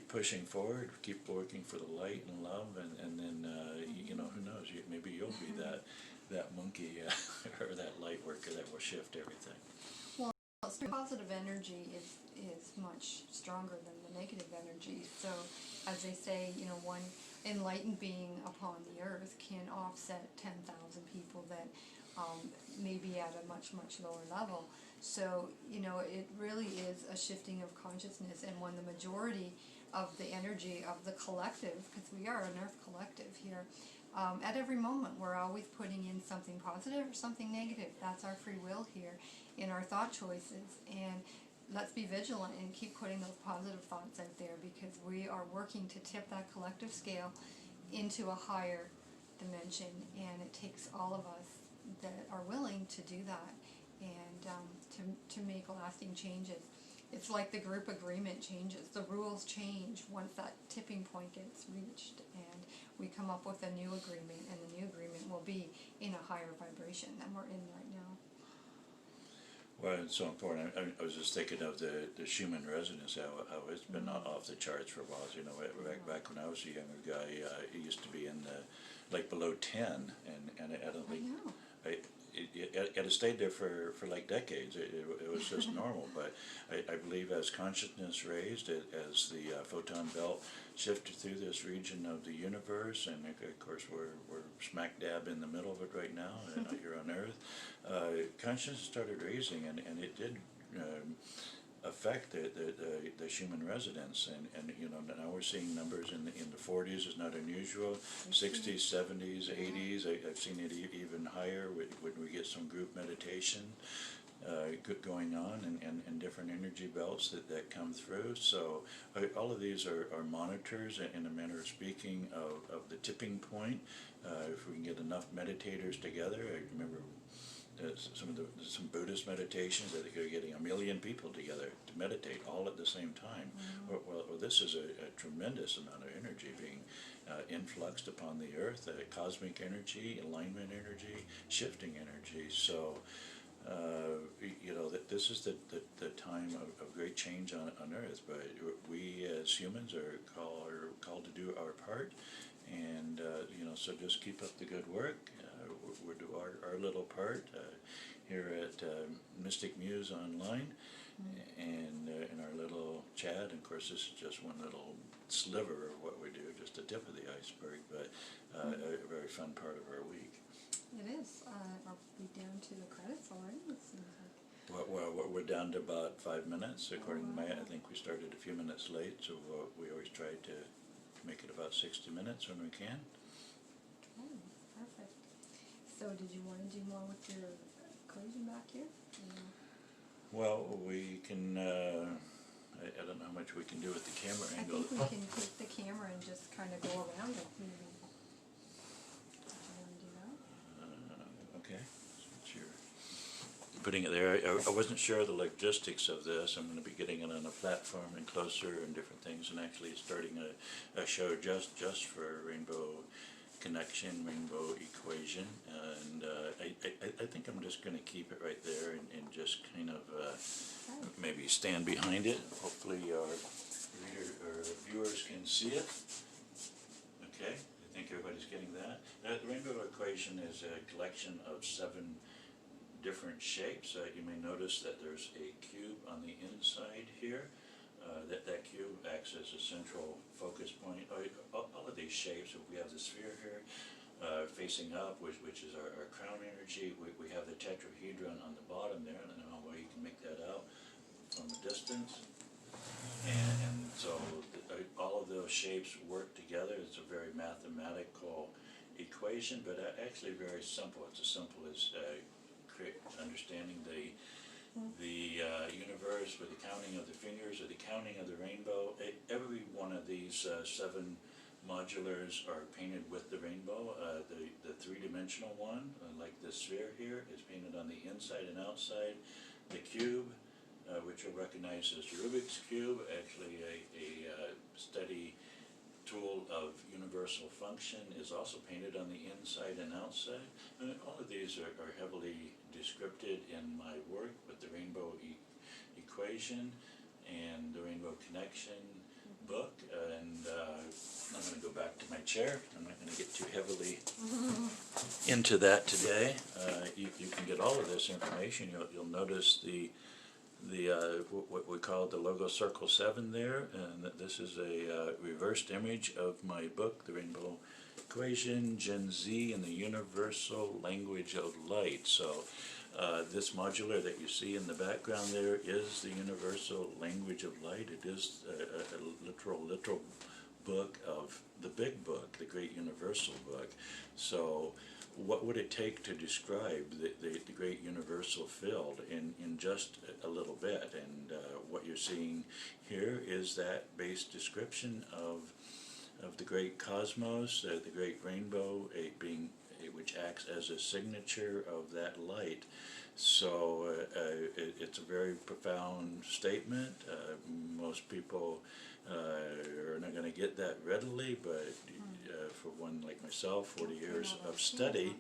pushing forward, keep working for the light and love, and then who knows, maybe you'll be that monkey or that light worker that will shift everything. Well, positive energy is much stronger than the negative energy. So, as they say, one enlightened being upon the earth can offset 10,000 people that may be at a much lower level. So, it really is a shifting of consciousness, and when the majority of the energy of the collective, because we are an earth collective here, at every moment we're always putting in something positive or something negative. That's our free will here in our thought choices, and let's be vigilant and keep putting those positive thoughts out there, because we are working to tip that collective scale into a higher dimension, and it takes all of us that are willing to do that and to make lasting changes. It's like the group agreement changes. The rules change once that tipping point gets reached, and we come up with a new agreement, and the new agreement will be in a higher vibration than we're in right now. Well, it's so important. I was just thinking of the Schumann resonance, how it's been off the charts for a while. Back when I was a younger guy, it used to be in the below 10, and I don't think it had stayed there for like decades. It was just normal. But I believe as consciousness raised, as the photon belt shifted through this region of the universe, and of course we're smack dab in the middle of it right now here on Earth, consciousness started raising, and it did affect the Schumann resonance, and now we're seeing numbers in the 40s is not unusual, 60s, 70s, 80s. I've seen it even higher when we get some group meditation going on, and different energy belts that come through. So all of these are monitors, in a manner of speaking, of the tipping point. If we can get enough meditators together, I remember some Buddhist meditations that they're getting 1 million people together to meditate all at the same time. Well, this is a tremendous amount of energy being influxed upon the earth, cosmic energy, alignment energy, shifting energy. So that this is the time of great change on earth. But we as humans are called to do our part, and so just keep up the good work. We'll do our little part here at Mystic Muse Online, and in our little chat. And of course, this is just one little sliver of what we do, just the tip of the iceberg, but a very fun part of our week. It is. Are we down to the credits already? It seems like. Well, we're down to about 5 minutes, according to Maya. I think we started a few minutes late, so we always try to make it about 60 minutes when we can. Perfect. So did you want to do more with your equation back here? Well, we can, I don't know how much we can do with the camera angle. I think we can take the camera and just kind of go around it, maybe. Do you want to do that? Okay. Since you're putting it there. I wasn't sure of the logistics of this. I'm going to be getting it on a platform and closer and different things, and actually starting a show just for Rainbow Connection, Rainbow Equation, and I think I'm just going to keep it right there and just kind of maybe stand behind it. Hopefully our viewers can see it. Okay, I think everybody's getting that. The Rainbow Equation is a collection of 7 different shapes. You may notice that there's a cube on the inside here. That cube acts as a central focus point. All of these shapes, we have the sphere here facing up, which is our crown energy. We have the tetrahedron on the bottom there. I don't know how well you can make that out from a distance. And so all of those shapes work together. It's a very mathematical equation, but actually very simple. It's as simple as understanding the universe with the counting of the fingers or the counting of the rainbow. Every one of these 7 modulars are painted with the rainbow. The 3-dimensional one, like the sphere here, is painted on the inside and outside. The cube, which you'll recognize as Rubik's Cube, actually a study tool of universal function, is also painted on the inside and outside. And all of these are heavily descripted in my work with the Rainbow Equation and the Rainbow Connection book. And I'm going to go back to my chair. I'm not going to get too heavily into that today. You can get all of this information. You'll notice the what we call the logo circle 7 there, and this is a reversed image of my book, The Rainbow Equation, Gen Z and the Universal Language of Light. So this modular that you see in the background there is the Universal Language of Light. It is a literal book of the big book, the Great Universal Book. So what would it take to describe the great universal field in just a little bit? And what you're seeing here is that base description of the great cosmos, the great rainbow, which acts as a signature of that light. So it's a very profound statement. Most people are not going to get that readily, but for one like myself, 40 years of study,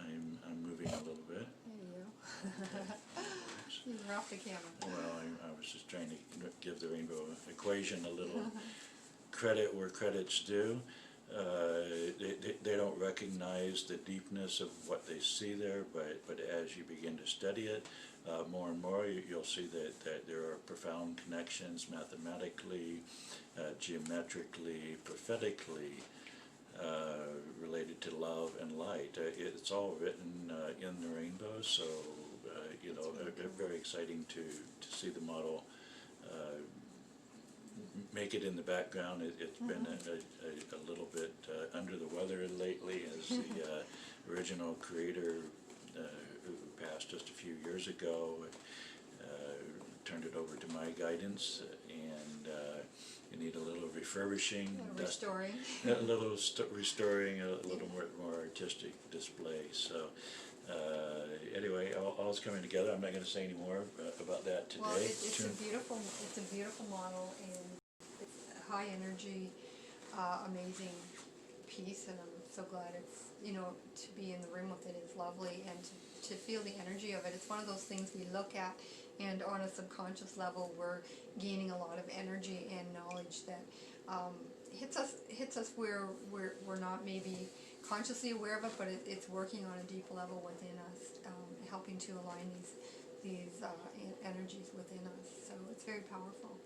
I'm moving a little bit. There you go. You're off the camera. Well, I was just trying to give the Rainbow Equation a little credit where credit's due. They don't recognize the deepness of what they see there, but as you begin to study it more and more, you'll see that there are profound connections mathematically, geometrically, prophetically, related to love and light. It's all written in the rainbow, so very exciting to see the model make it in the background. It's been a little bit under the weather lately, as the original creator who passed just a few years ago turned it over to my guidance, and you need a little refurbishing, restoring, a little restoring, a little more artistic display. So anyway, all's coming together. I'm not going to say any more about that today. Well, it's a beautiful model, and it's a high energy, amazing piece, and I'm so glad it's, to be in the room with it is lovely, and to feel the energy of it. It's one of those things we look at, and on a subconscious level, we're gaining a lot of energy and knowledge that hits us where we're not maybe consciously aware of it, but it's working on a deep level within us, helping to align these energies within us. So it's very powerful.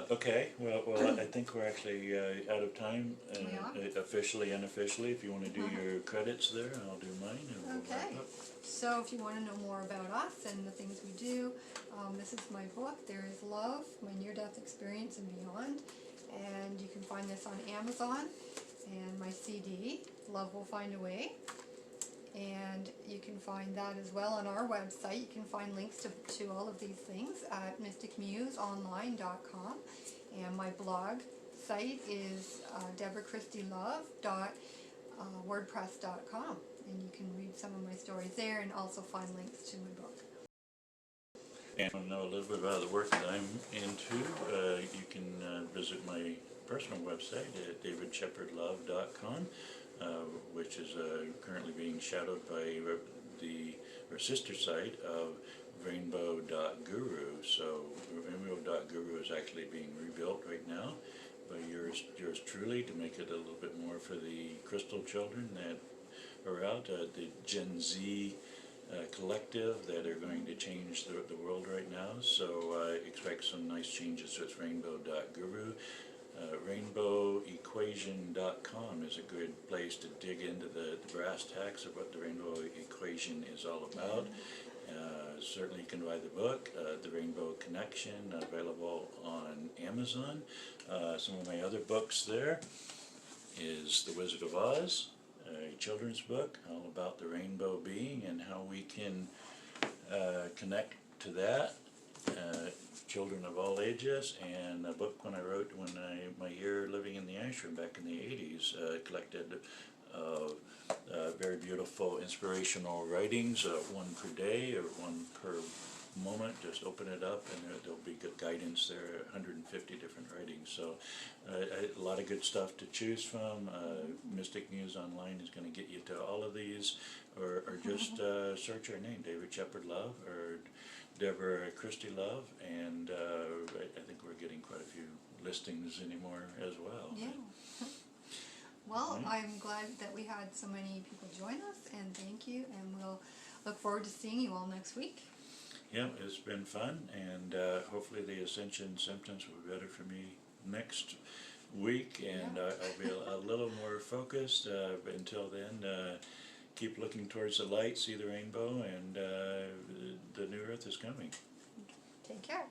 Okay, well, I think we're actually out of time, officially and unofficially. If you want to do your credits there, I'll do mine, and we'll wrap up. So if you want to know more about us and the things we do, this is my book, There Is Love, My Near-Death Experience and Beyond. And you can find this on Amazon, and my CD, Love Will Find a Way. And you can find that as well on our website. You can find links to all of these things at mysticmuseonline.com. And my blog site is deborahchristilove.wordpress.com. and you can read some of my stories there and also find links to my book. And to know a little bit about the work that I'm into, you can visit my personal website at davidshepardlove.com, which is currently being shadowed by our sister site of rainbow.guru. So rainbow.guru is actually being rebuilt right now by yours truly, to make it a little bit more for the crystal children that are out, the Gen Z collective that are going to change the world right now. So expect some nice changes. So it's rainbow.guru. Rainbowequation.com is a good place to dig into the brass tacks of what the rainbow equation is all about. Certainly you can buy the book, The Rainbow Connection, available on Amazon. Some of my other books there is The Wizard of Oz, a children's book all about the rainbow being and how we can connect to that. Children of all ages, and a book when I wrote my year living in the ashram back in the 80s, collected very beautiful inspirational writings, one per day or one per moment. Just open it up and there'll be good guidance there, 150 different writings. So a lot of good stuff to choose from. Mystic Muse Online is going to get you to all of these, or just search our name, David Shepard Love or Deborah Christie Love, and I think we're getting quite a few listings anymore as well. Yeah. Well, I'm glad that we had so many people join us, and thank you, and we'll look forward to seeing you all next week. Yeah, it's been fun, and hopefully the ascension symptoms will be better for me next week, and I'll be a little more focused. But until then, keep looking towards the light, see the rainbow, and the new earth is coming. Take care.